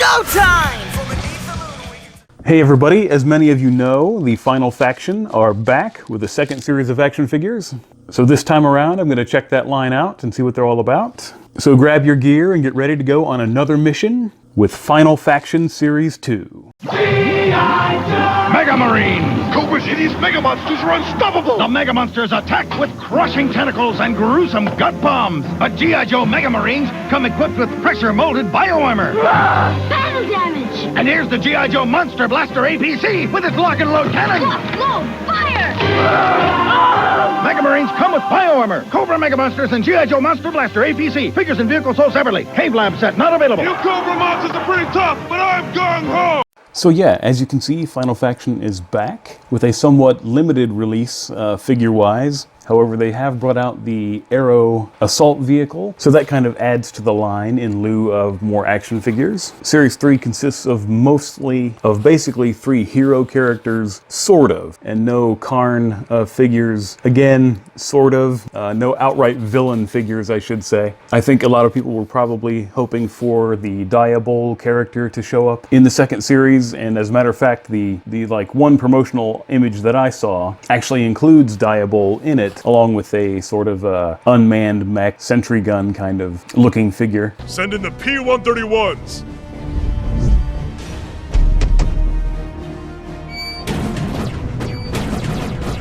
go time! Hey everybody, as many of you know, the Final Faction are back with the second series of action figures. So this time around, I'm going to check that line out and see what they're all about. So grab your gear and get ready to go on another mission with Final Faction Series 2. Mega Marine! Cobra's hideous Mega Monsters are unstoppable! The Mega Monsters attack with crushing tentacles and gruesome gut bombs. But G.I. Joe Mega Marines come equipped with pressure-molded bioarmor. Battle damage! And here's the G.I. Joe Monster Blaster APC with its lock-and-load cannon! Lock, load, fire! Mega Marines come with bioarmor. Cobra Mega Monsters and G.I. Joe Monster Blaster APC. Figures and vehicles sold separately. Cave Lab set not available. You Cobra Monsters are pretty tough, but I'm gung-ho! So yeah, as you can see, Final Faction is back with a somewhat limited release figure-wise. However, they have brought out the Aero assault vehicle, so that kind of adds to the line in lieu of more action figures. Series 3 consists of basically 3 hero characters, sort of, and no Karn figures, again, sort of, no outright villain figures, I should say. I think a lot of people were probably hoping for the Diabol character to show up in the second series, and as a matter of fact, the like one promotional image that I saw actually includes Diabol in it, along with a sort of unmanned mech sentry gun kind of looking figure. Send in the P-131s!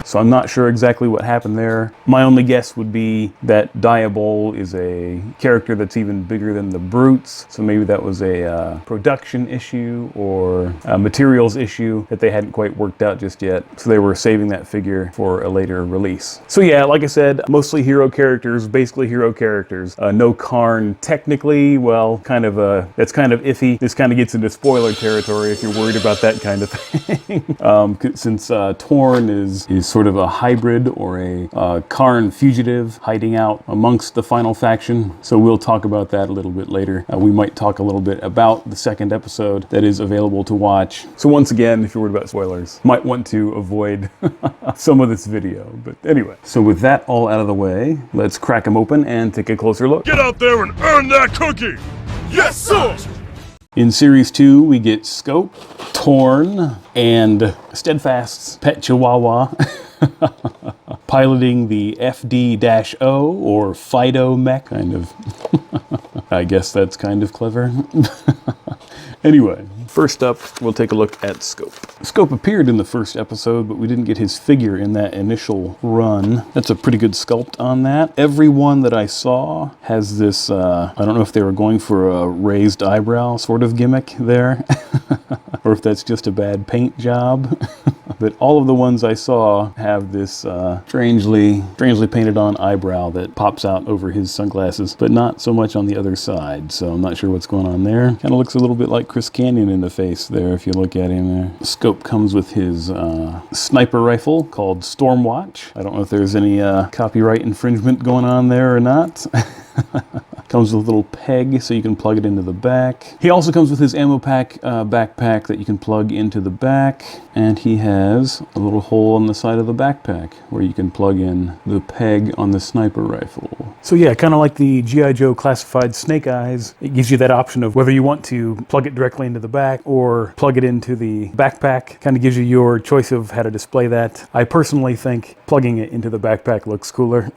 So I'm not sure exactly what happened there. My only guess would be that Diabol is a character that's even bigger than the Brutes, so maybe that was a production issue or a materials issue that they hadn't quite worked out just yet, so they were saving that figure for a later release. So yeah, like I said, mostly hero characters, basically hero characters. No Karn technically, well, that's kind of iffy. This kind of gets into spoiler territory if you're worried about that kind of thing. Since Torn is sort of a hybrid or a Karn fugitive hiding out amongst the Final Faction. So we'll talk about that a little bit later. We might talk a little bit about the second episode that is available to watch. So once again, if you're worried about spoilers, might want to avoid some of this video. But anyway, so with that all out of the way, let's crack them open and take a closer look. Get out there and earn that cookie! Yes, sir! In Series 2, we get Scope, Torn, and Steadfast's pet Chihuahua piloting the FD-0 or Fido Mac, kind of. I guess that's kind of clever. Anyway, first up, we'll take a look at Scope. Scope appeared in the first episode, but we didn't get his figure in that initial run. That's a pretty good sculpt on that. Every one that I saw has this, I don't know if they were going for a raised eyebrow sort of gimmick there, or if that's just a bad paint job. But all of the ones I saw have this strangely painted on eyebrow that pops out over his sunglasses, but not so much on the other side, so I'm not sure what's going on there. Kind of looks a little bit like Chris Canyon in the face there if you look at him there. Scope comes with his sniper rifle called Stormwatch. I don't know if there's any copyright infringement going on there or not. Comes with a little peg so you can plug it into the back. He also comes with his ammo pack backpack that you can plug into the back, and he has a little hole on the side of the backpack where you can plug in the peg on the sniper rifle. So yeah, kind of like the G.I. Joe classified Snake Eyes, it gives you that option of whether you want to plug it directly into the back or plug it into the backpack. Kind of gives you your choice of how to display that. I personally think plugging it into the backpack looks cooler.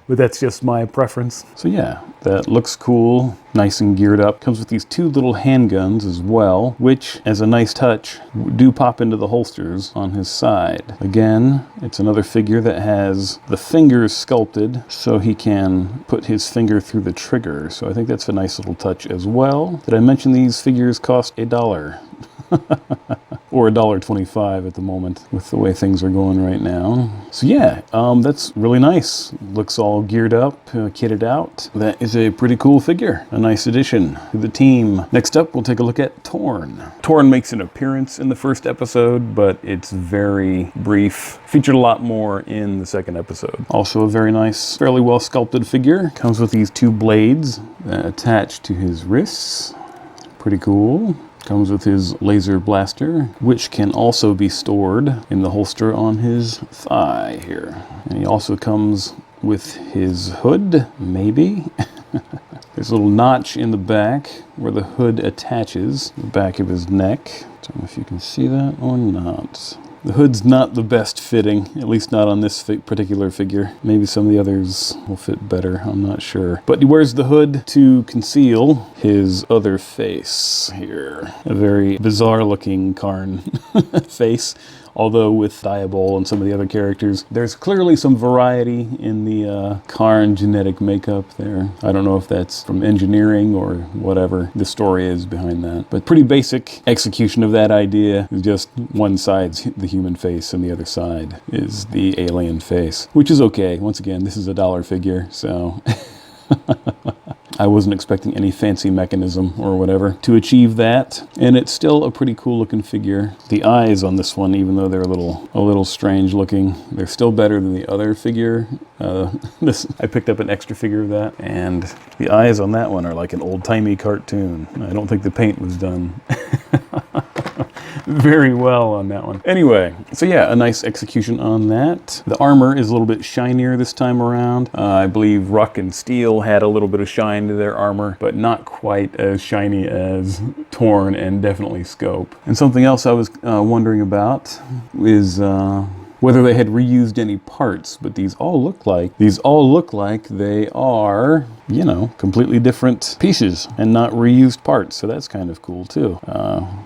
But that's just my preference. So yeah, that looks cool, nice and geared up. Comes with these 2 little handguns as well, which, as a nice touch, do pop into the holsters on his side. Again, it's another figure that has the fingers sculpted so he can put his finger through the trigger. So I think that's a nice little touch as well. Did I mention these figures cost $1? Or $1.25 at the moment with the way things are going right now. So yeah, that's really nice. Looks all geared up, kitted out. That is a pretty cool figure. A nice addition to the team. Next up, we'll take a look at Torn. Torn makes an appearance in the first episode, but it's very brief. Featured a lot more in the second episode. Also a very nice, fairly well sculpted figure. Comes with these 2 blades attached to his wrists. Pretty cool. Comes with his laser blaster, which can also be stored in the holster on his thigh here. And he also comes with his hood, maybe. There's a little notch in the back where the hood attaches the back of his neck. I don't know if you can see that or not. The hood's not the best fitting, at least not on this particular figure. Maybe some of the others will fit better, I'm not sure. But he wears the hood to conceal his other face here. A very bizarre looking Karn face. Although with Diabol and some of the other characters, there's clearly some variety in the Karn genetic makeup there. I don't know if that's from engineering or whatever the story is behind that. But pretty basic execution of that idea. Just one side's the human face and the other side is the alien face. Which is okay. Once again, this is a dollar figure, so... I wasn't expecting any fancy mechanism or whatever to achieve that, and it's still a pretty cool looking figure. The eyes on this one, even though they're a little strange looking, they're still better than the other figure. I picked up an extra figure of that, and the eyes on that one are like an old-timey cartoon. I don't think the paint was done very well on that one. Anyway, so yeah, a nice execution on that. The armor is a little bit shinier this time around. I believe Ruck and Steel had a little bit of shine to their armor, but not quite as shiny as Torn and definitely Scope. And something else I was wondering about is whether they had reused any parts, but these all look like they are, you know, completely different pieces and not reused parts, so that's kind of cool too.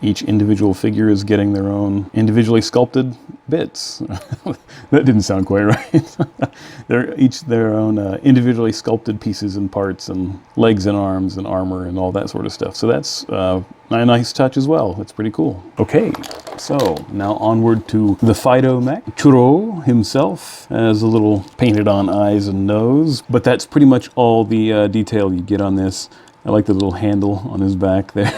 Each individual figure is getting their own individually sculpted bits. That didn't sound quite right. They're each their own individually sculpted pieces and parts and legs and arms and armor and all that sort of stuff. So that's a nice touch as well. It's pretty cool. Okay, so now onward to the Fido Mac. Churro himself has a little painted on eyes and nose, but that's pretty much all the detail you get on this. I like the little handle on his back there.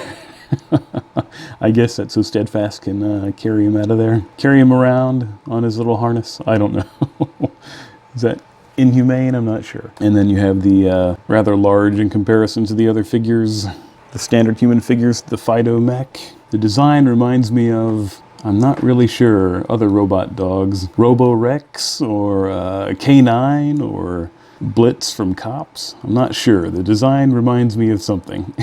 I guess that's so Steadfast can carry him out of there. Carry him around on his little harness. I don't know. Is that inhumane? I'm not sure. And then you have the rather large in comparison to the other figures, the standard human figures, the Fido Mac. The design reminds me of, I'm not really sure, other robot dogs. Robo-Rex or K9 or Blitz from Cops. I'm not sure. The design reminds me of something.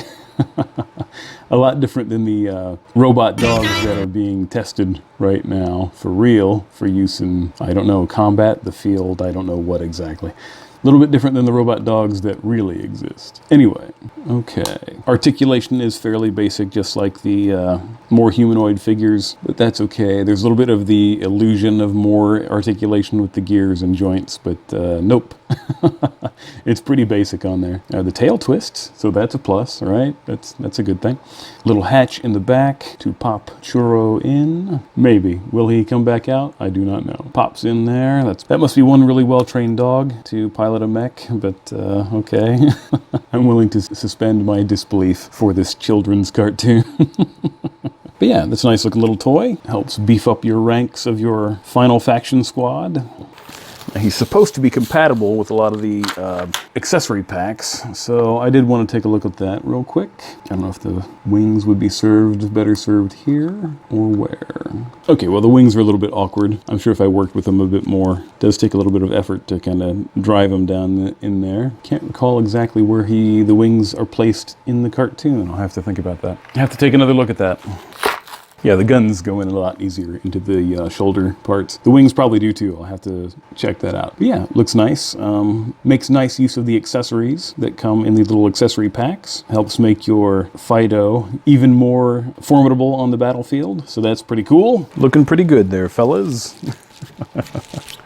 A lot different than the robot dogs that are being tested right now for real, for use in, I don't know, combat, the field, I don't know what exactly. A little bit different than the robot dogs that really exist. Anyway, okay. Articulation is fairly basic, just like the more humanoid figures, but that's okay. There's a little bit of the illusion of more articulation with the gears and joints, but nope. It's pretty basic on there. The tail twists, so that's a plus, right? That's a good thing. Little hatch in the back to pop Churro in. Maybe. Will he come back out? I do not know. Pops in there. That must be one really well-trained dog to pilot a mech, but okay. I'm willing to suspend my disbelief for this children's cartoon. But yeah, that's a nice looking little toy. Helps beef up your ranks of your final faction squad. He's supposed to be compatible with a lot of the accessory packs, so I did want to take a look at that real quick. I don't know if the wings would be better served here or where. Okay, well the wings are a little bit awkward. I'm sure if I worked with them a bit more, it does take a little bit of effort to kind of drive them down in there. Can't recall exactly where the wings are placed in the cartoon. I'll have to think about that. I have to take another look at that. Yeah, the guns go in a lot easier into the shoulder parts. The wings probably do too. I'll have to check that out. But yeah, looks nice. Makes nice use of the accessories that come in the little accessory packs. Helps make your Fido even more formidable on the battlefield. So that's pretty cool. Looking pretty good there, fellas.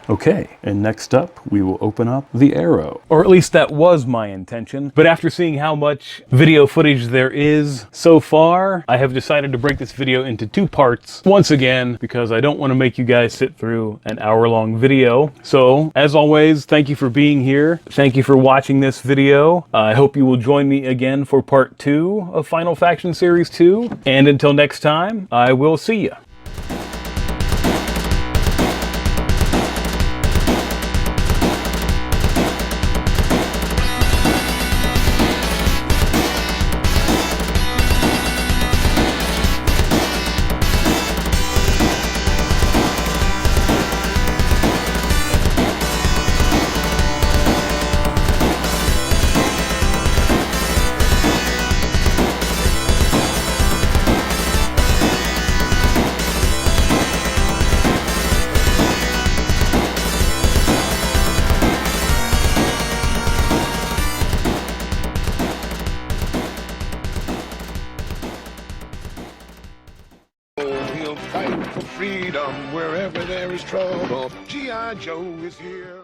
Okay, and next up, we will open up the Arrow. Or at least that was my intention. But after seeing how much video footage there is so far, I have decided to break this video into two parts. Once again, because I don't want to make you guys sit through an hour-long video. So, as always, thank you for being here. Thank you for watching this video. I hope you will join me again for part 2 of Final Faction Series 2. And until next time, I will see ya. for freedom wherever there is trouble. G.I. Joe is here.